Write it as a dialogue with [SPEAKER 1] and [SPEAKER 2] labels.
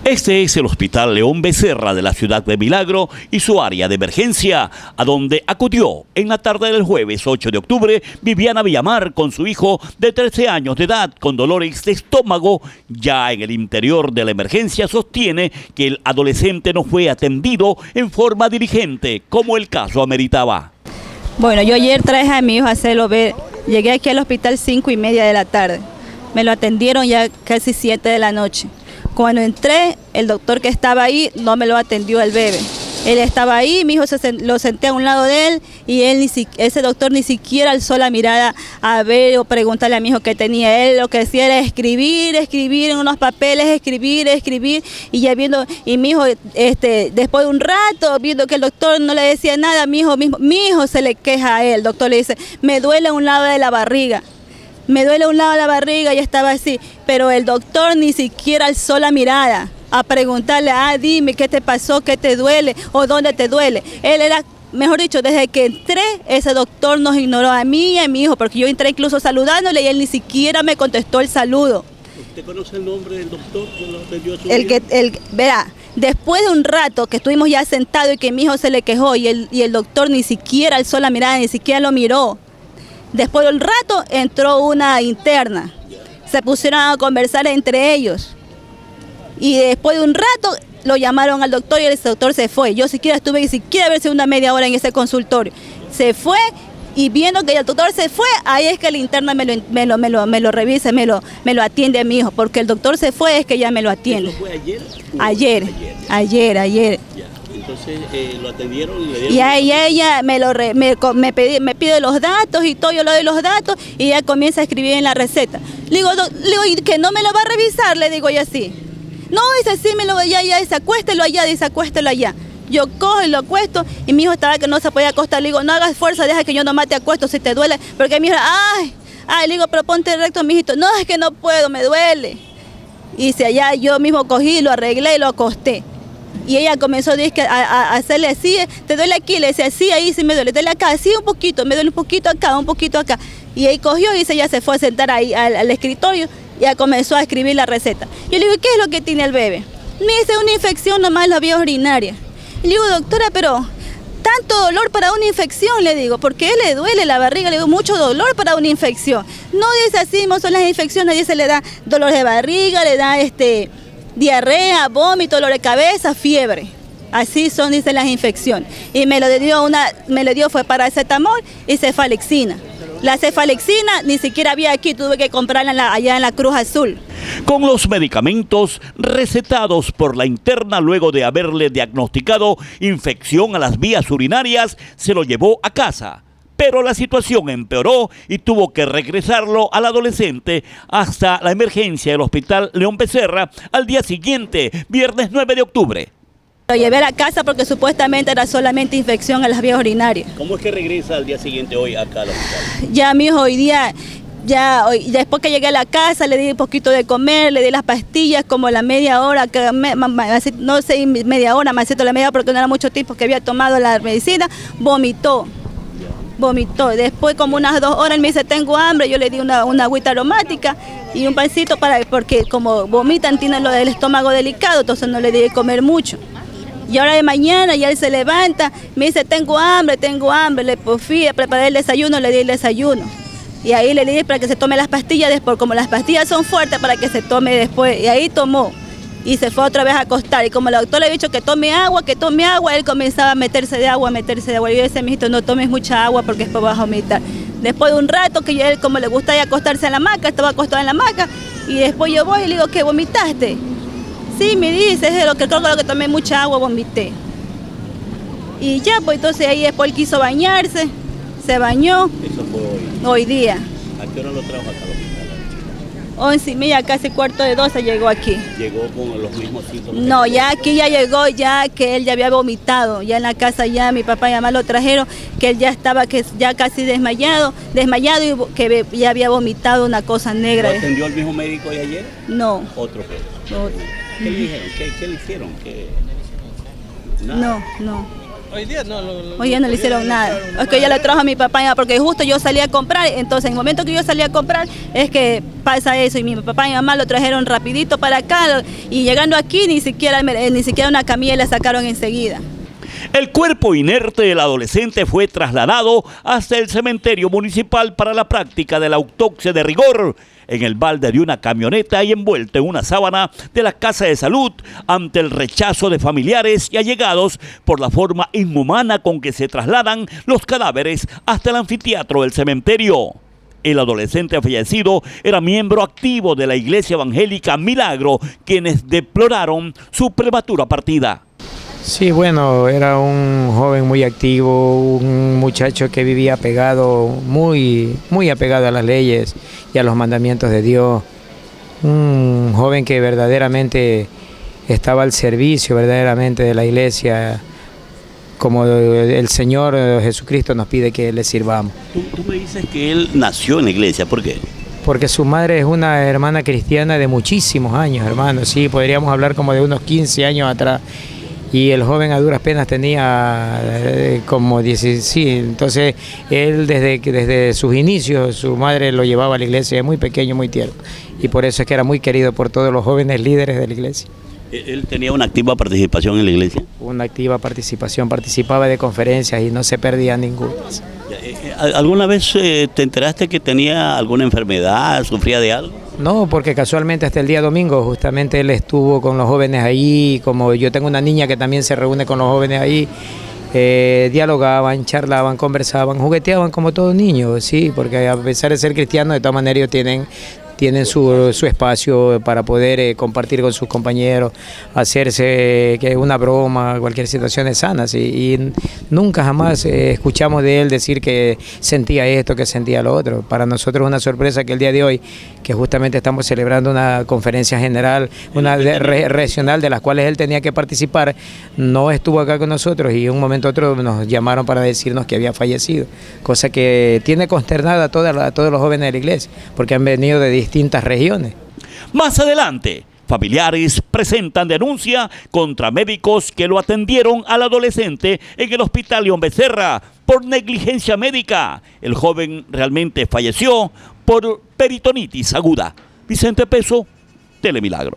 [SPEAKER 1] Este es el Hospital León Becerra de la ciudad de Milagro y su área de emergencia, a donde acudió en la tarde del jueves 8 de octubre Viviana Villamar con su hijo de 13 años de edad con dolores de estómago. Ya en el interior de la emergencia sostiene que el adolescente no fue atendido en forma diligente como el caso ameritaba.
[SPEAKER 2] Bueno, yo ayer traje a mi hijo a hacerlo ver. Llegué aquí al hospital 5:30 de la tarde. Me lo atendieron ya casi 7 de la noche. Cuando entré, el doctor que estaba ahí no me lo atendió el bebé. Él estaba ahí, mi hijo lo senté a un lado de él y ese doctor ni siquiera alzó la mirada a ver o preguntarle a mi hijo qué tenía. Él lo que hacía era escribir en unos papeles, escribir y ya viendo, y mi hijo después de un rato, viendo que el doctor no le decía nada, mi hijo se le queja a él. El doctor le dice, me duele un lado de la barriga. Me duele un lado de la barriga y estaba así, pero el doctor ni siquiera alzó la mirada a preguntarle, dime qué te pasó, qué te duele o dónde te duele. Él era, mejor dicho, desde que entré, ese doctor nos ignoró a mí y a mi hijo, porque yo entré incluso saludándole y él ni siquiera me contestó el saludo.
[SPEAKER 1] ¿Usted conoce el nombre del doctor que lo atendió a su hijo?
[SPEAKER 2] Verá, después de un rato que estuvimos ya sentados y que mi hijo se le quejó y el doctor ni siquiera alzó la mirada, ni siquiera lo miró. Después de un rato entró una interna, se pusieron a conversar entre ellos y después de un rato lo llamaron al doctor y el doctor se fue. Yo estuve a verse una media hora en ese consultorio. Se fue y viendo que el doctor se fue, ahí es que la interna me lo revisa, me lo atiende a mi hijo, porque el doctor se fue, es que ya me lo atiende.
[SPEAKER 1] ¿Eso fue ayer?
[SPEAKER 2] Ayer.
[SPEAKER 1] Ya. Entonces lo atendieron y le dieron...
[SPEAKER 2] Y ahí ella me pide los datos y todo, yo le doy los datos y ella comienza a escribir en la receta. Le digo, ¿y que no me lo va a revisar? Le digo yo así. No, dice, sí, ya, dice, acuéstelo allá. Yo cojo y lo acuesto y mi hijo estaba que no se podía acostar. Le digo, no hagas fuerza, deja que yo nomás te acuesto si te duele. Porque mi hijo, le digo, pero ponte recto, mijito. No, es que no puedo, me duele. Y si allá yo mismo cogí, lo arreglé y lo acosté. Y ella comenzó a hacerle así, ¿te duele aquí? Le decía, sí, ahí sí me duele, duele acá, sí, un poquito, me duele un poquito acá. Y ahí cogió y ella se fue a sentar ahí al escritorio y ya comenzó a escribir la receta. Yo le digo, ¿qué es lo que tiene el bebé? Me dice, una infección nomás en la vía urinaria. Y le digo, doctora, pero tanto dolor para una infección, le digo, porque él le duele la barriga, le digo, mucho dolor para una infección. No dice así, son las infecciones, dice, le da dolor de barriga, le da diarrea, vómito, dolor de cabeza, fiebre. Así son, dicen las infecciones. Y me lo dio fue paracetamol y cefalexina. La cefalexina ni siquiera había aquí, tuve que comprarla allá en la Cruz Azul.
[SPEAKER 1] Con los medicamentos recetados por la interna luego de haberle diagnosticado infección a las vías urinarias, se lo llevó a casa. Pero la situación empeoró y tuvo que regresarlo al adolescente hasta la emergencia del Hospital León Becerra al día siguiente, viernes 9 de octubre.
[SPEAKER 2] Lo llevé a la casa porque supuestamente era solamente infección a las vías urinarias.
[SPEAKER 1] ¿Cómo es que regresa al día siguiente hoy acá al hospital?
[SPEAKER 2] Ya mi hijo después que llegué a la casa le di un poquito de comer, le di las pastillas como la media hora, no sé, media hora, más la media hora porque no era mucho tiempo que había tomado la medicina, vomitó. Después como unas 2 horas él me dice, tengo hambre, yo le di una agüita aromática y un pancito porque como vomitan tienen lo del estómago delicado, entonces no le di de comer mucho. Y ahora de mañana ya él se levanta, me dice, tengo hambre, le fui a preparar el desayuno, le di el desayuno. Y ahí le di para que se tome las pastillas después, como las pastillas son fuertes para que se tome después, y ahí tomó. Y se fue otra vez a acostar. Y como el doctor le había dicho que tome agua, él comenzaba a meterse de agua. Y yo le decía, mijito, no tomes mucha agua porque después vas a vomitar. Después de un rato que él, como le gustaba acostarse en la hamaca, estaba acostado en la hamaca. Y después yo voy y le digo, ¿qué, vomitaste? Sí, me dice, es lo que tomé mucha agua, vomité. Y ya, pues entonces ahí después él quiso bañarse, se bañó.
[SPEAKER 1] Eso fue hoy.
[SPEAKER 2] Hoy día.
[SPEAKER 1] ¿A qué hora lo trajo acá al hospital?
[SPEAKER 2] 11:30, casi 11:45 llegó aquí.
[SPEAKER 1] ¿Llegó con los mismos síntomas?
[SPEAKER 2] No, ya aquí ya llegó, ya que él ya había vomitado, ya en la casa ya mi papá y mamá lo trajeron, que él ya estaba ya casi desmayado y que ya había vomitado una cosa negra.
[SPEAKER 1] ¿Lo atendió el mismo médico de ayer?
[SPEAKER 2] No.
[SPEAKER 1] Otro. ¿Qué le dijeron? ¿Qué le hicieron?
[SPEAKER 2] Nada. No.
[SPEAKER 3] Hoy día no,
[SPEAKER 2] hoy día no le hicieron nada. Es que ya lo trajo a mi papá, porque justo yo salí a comprar, entonces en el momento que yo salí a comprar es que pasa eso, y mi papá y mi mamá lo trajeron rapidito para acá, y llegando aquí ni siquiera una camilla le sacaron enseguida.
[SPEAKER 1] El cuerpo inerte del adolescente fue trasladado hasta el cementerio municipal para la práctica de la autopsia de rigor en el balde de una camioneta y envuelto en una sábana de la Casa de Salud ante el rechazo de familiares y allegados por la forma inhumana con que se trasladan los cadáveres hasta el anfiteatro del cementerio. El adolescente fallecido era miembro activo de la Iglesia Evangélica Milagro, quienes deploraron su prematura partida.
[SPEAKER 4] Sí, bueno, era un joven muy activo, un muchacho que vivía apegado, muy apegado a las leyes y a los mandamientos de Dios. Un joven que verdaderamente estaba al servicio verdaderamente de la iglesia, como el Señor Jesucristo nos pide que le sirvamos.
[SPEAKER 1] Tú me dices que él nació en la iglesia, ¿por qué?
[SPEAKER 4] Porque su madre es una hermana cristiana de muchísimos años, hermano, sí, podríamos hablar como de unos 15 años atrás. Y el joven a duras penas tenía como 16, sí, entonces él desde sus inicios, su madre lo llevaba a la iglesia, muy pequeño, muy tierno, y por eso es que era muy querido por todos los jóvenes líderes de la iglesia.
[SPEAKER 1] ¿Él tenía una activa participación en la iglesia?
[SPEAKER 4] Una activa participación, participaba de conferencias y no se perdía ninguna.
[SPEAKER 1] ¿Alguna vez te enteraste que tenía alguna enfermedad, sufría de algo?
[SPEAKER 4] No, porque casualmente hasta el día domingo justamente él estuvo con los jóvenes ahí, como yo tengo una niña que también se reúne con los jóvenes ahí, dialogaban, charlaban, conversaban, jugueteaban como todos niños, sí, porque a pesar de ser cristianos, de todas maneras ellos tienen su espacio para poder compartir con sus compañeros, hacerse que una broma, cualquier situación es sana, ¿sí? Y nunca jamás escuchamos de él decir que sentía esto, que sentía lo otro. Para nosotros es una sorpresa que el día de hoy, que justamente estamos celebrando una conferencia general, una regional de las cuales él tenía que participar, no estuvo acá con nosotros y en un momento u otro nos llamaron para decirnos que había fallecido, cosa que tiene consternada a todos los jóvenes de la iglesia, porque han venido de distintas regiones.
[SPEAKER 1] Más adelante, familiares presentan denuncia contra médicos que lo atendieron al adolescente en el hospital León Becerra por negligencia médica. El joven realmente falleció por peritonitis aguda. Vicente Peso, Telemilagro.